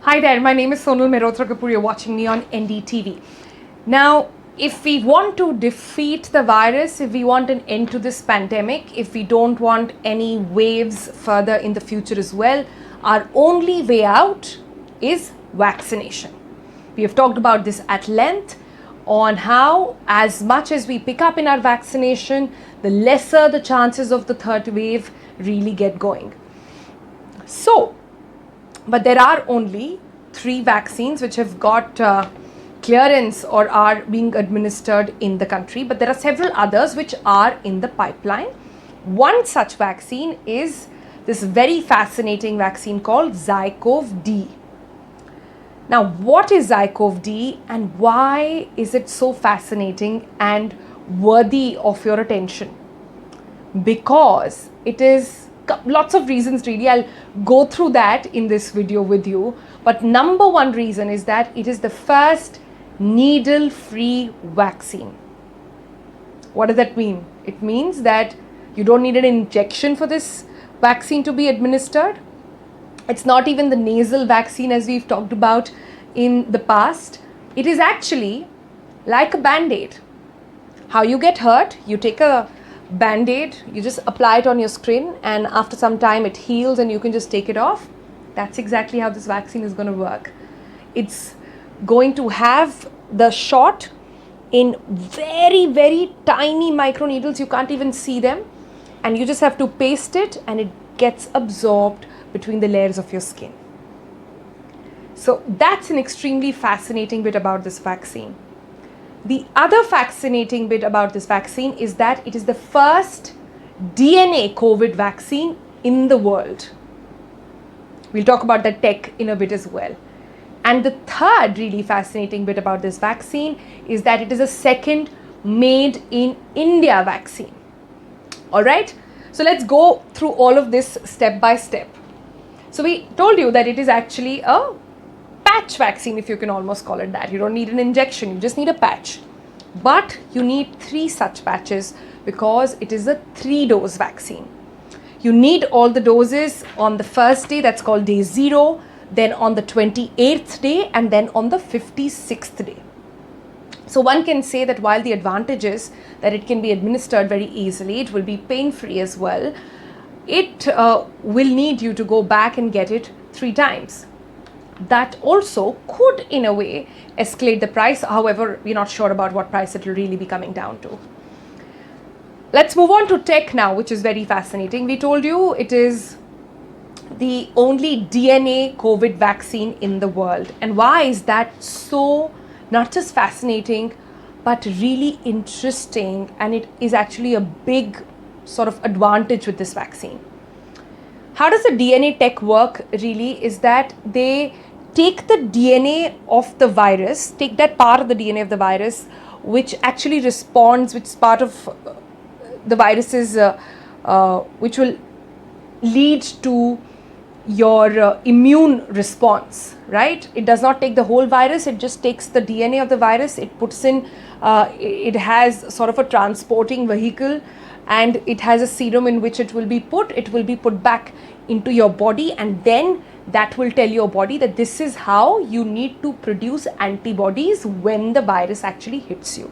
Hi there, my name is Sonal Mehrotra Kapoor. You're watching me on NDTV. Now, if we want to defeat the virus, if we want an end to this pandemic, if we don't want any waves further in the future as well, our only way out is vaccination. We have talked about this at length on how, as much as we pick up in our vaccination, the lesser the chances of the third wave really get going. But there are only 3 vaccines which have got clearance or are being administered in the country, but there are several others which are in the pipeline. One such vaccine is this very fascinating vaccine called Zykovd. Now, what is Zykovd and why is it so fascinating and worthy of your attention? Because it is lots of reasons really. I'll go through that in this video with you. But number one reason is that it is the first needle-free vaccine. What does that mean? It means that you don't need an injection for this vaccine to be administered. It's not even the nasal vaccine as we've talked about in the past. It is actually like a band-aid. How you get hurt, you take a band-aid, you just apply it on your skin, and after some time it heals and you can just take it off. That's exactly how this vaccine is going to work. It's going to have the shot in very, very tiny microneedles. You can't even see them, and you just have to paste it and it gets absorbed between the layers of your skin. So that's an extremely fascinating bit about this vaccine. The other fascinating bit about this vaccine is that it is the first DNA COVID vaccine in the world. We'll talk about the tech in a bit as well. And the third really fascinating bit about this vaccine is that it is a second made in India vaccine. All right, so let's go through all of this step by step. So we told you that it is actually a patch vaccine, if you can almost call it that. You don't need an injection, you just need a patch. But you need 3 such patches because it is a 3-dose vaccine. You need all the doses on the first day, that's called day 0, then on the 28th day, and then on the 56th day. So one can say that while the advantage is that it can be administered very easily, it will be pain-free as well, it will need you to go back and get it 3 times. That also could in a way escalate the price. However, we're not sure about what price it will really be coming down to. Let's move on to tech now, which is very fascinating. We told you it is the only DNA COVID vaccine in the world. And why is that so not just fascinating, but really interesting? And it is actually a big sort of advantage with this vaccine. How does the DNA tech work really is that they take the DNA of the virus, take that part of the DNA of the virus which actually responds, which is part of the viruses, which will lead to your immune response, right? It does not take the whole virus, it just takes the DNA of the virus, it puts in, it has sort of a transporting vehicle, and it has a serum in which it will be put back into your body, and then that will tell your body that this is how you need to produce antibodies when the virus actually hits you.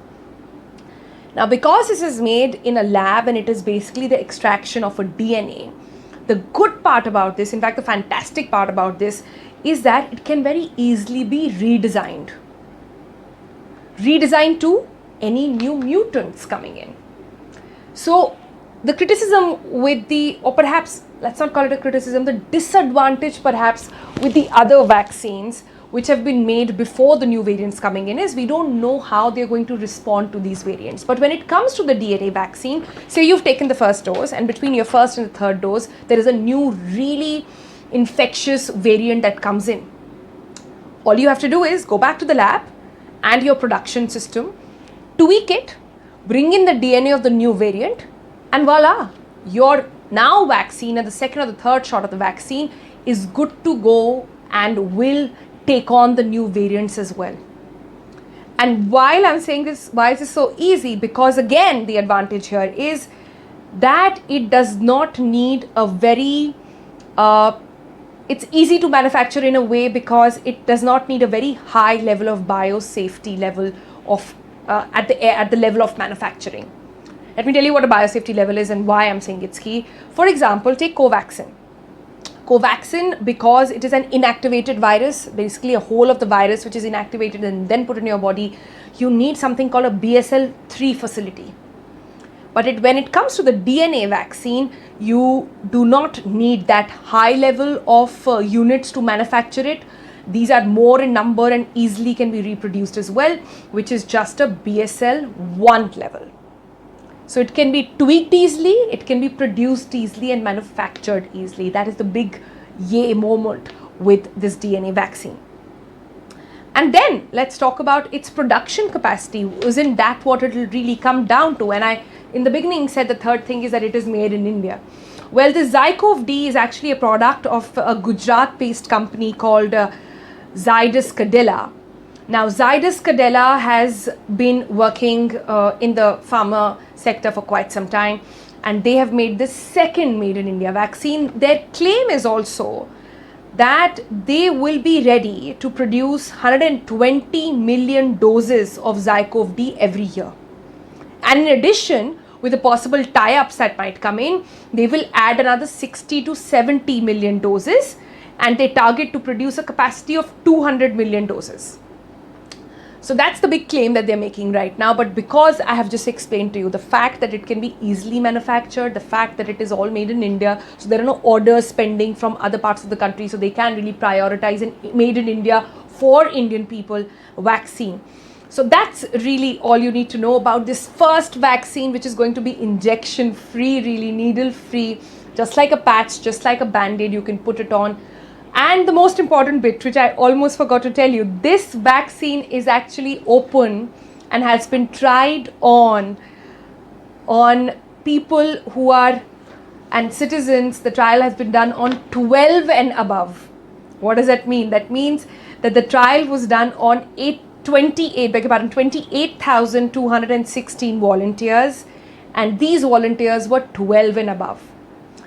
Now, because this is made in a lab and it is basically the extraction of a DNA, the good part about this, in fact the fantastic part about this, is that it can very easily be redesigned to any new mutants coming in. So the criticism with the, or perhaps let's not call it a criticism, the disadvantage perhaps with the other vaccines which have been made before the new variants coming in is we don't know how they're going to respond to these variants. But when it comes to the DNA vaccine, say you've taken the first dose and between your first and the third dose, there is a new really infectious variant that comes in. All you have to do is go back to the lab and your production system, tweak it, bring in the DNA of the new variant, and voila, your now vaccine and the second or the third shot of the vaccine is good to go and will take on the new variants as well. And while I'm saying this, why is this so easy? Because again, the advantage here is that it does not need a very It's easy to manufacture in a way because it does not need a very high level of biosafety level of at the level of manufacturing. Let me tell you what a biosafety level is and why I'm saying it's key. For example, take Covaxin. Covaxin, because it is an inactivated virus, basically a whole of the virus which is inactivated and then put in your body, you need something called a BSL-3 facility. But when it comes to the DNA vaccine, you do not need that high level of units to manufacture it. These are more in number and easily can be reproduced as well, which is just a BSL-1 level. So it can be tweaked easily, it can be produced easily and manufactured easily. That is the big yay moment with this DNA vaccine. And then let's talk about its production capacity. Isn't that what it will really come down to? And I, in the beginning, said the third thing is that it is made in India. Well, this Zykovd is actually a product of a Gujarat-based company called Zykovd. Now, Zykovd has been working in the pharma sector for quite some time, and they have made the second made in India vaccine. Their claim is also that they will be ready to produce 120 million doses of Zykovd every year. And in addition, with the possible tie-ups that might come in, they will add another 60 to 70 million doses, and they target to produce a capacity of 200 million doses. So that's the big claim that they're making right now. But because I have just explained to you the fact that it can be easily manufactured, the fact that it is all made in India, so there are no orders pending from other parts of the country, so they can really prioritize an made in India for Indian people vaccine. So that's really all you need to know about this first vaccine, which is going to be injection free, really needle free, just like a patch, just like a band-aid, you can put it on. And the most important bit, which I almost forgot to tell you, this vaccine is actually open and has been tried on people who are, and citizens. The trial has been done on 12 and above. What does that mean? That means that the trial was done on 28,216 volunteers, and these volunteers were 12 and above.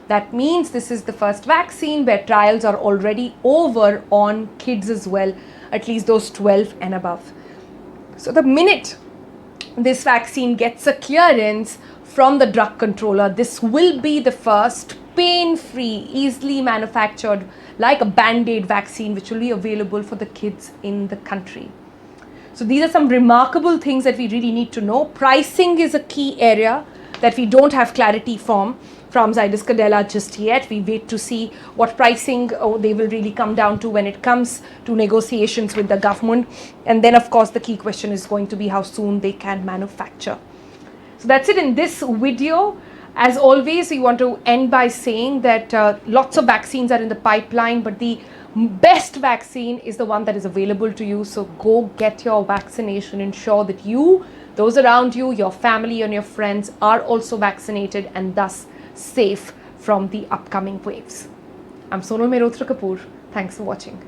That means this is the first vaccine where trials are already over on kids as well, at least those 12 and above. So the minute this vaccine gets a clearance from the drug controller, this will be the first pain-free, easily manufactured, like a band-aid vaccine, which will be available for the kids in the country. So these are some remarkable things that we really need to know. Pricing is a key area that we don't have clarity from Zykovd just yet. We wait to see what pricing they will really come down to when it comes to negotiations with the government. And then, of course, the key question is going to be how soon they can manufacture. So that's it in this video. As always, we want to end by saying that lots of vaccines are in the pipeline, but the best vaccine is the one that is available to you. So go get your vaccination. Ensure that you, those around you, your family and your friends are also vaccinated and thus safe from the upcoming waves. I'm Sonal Mehrotra Kapoor. Thanks for watching.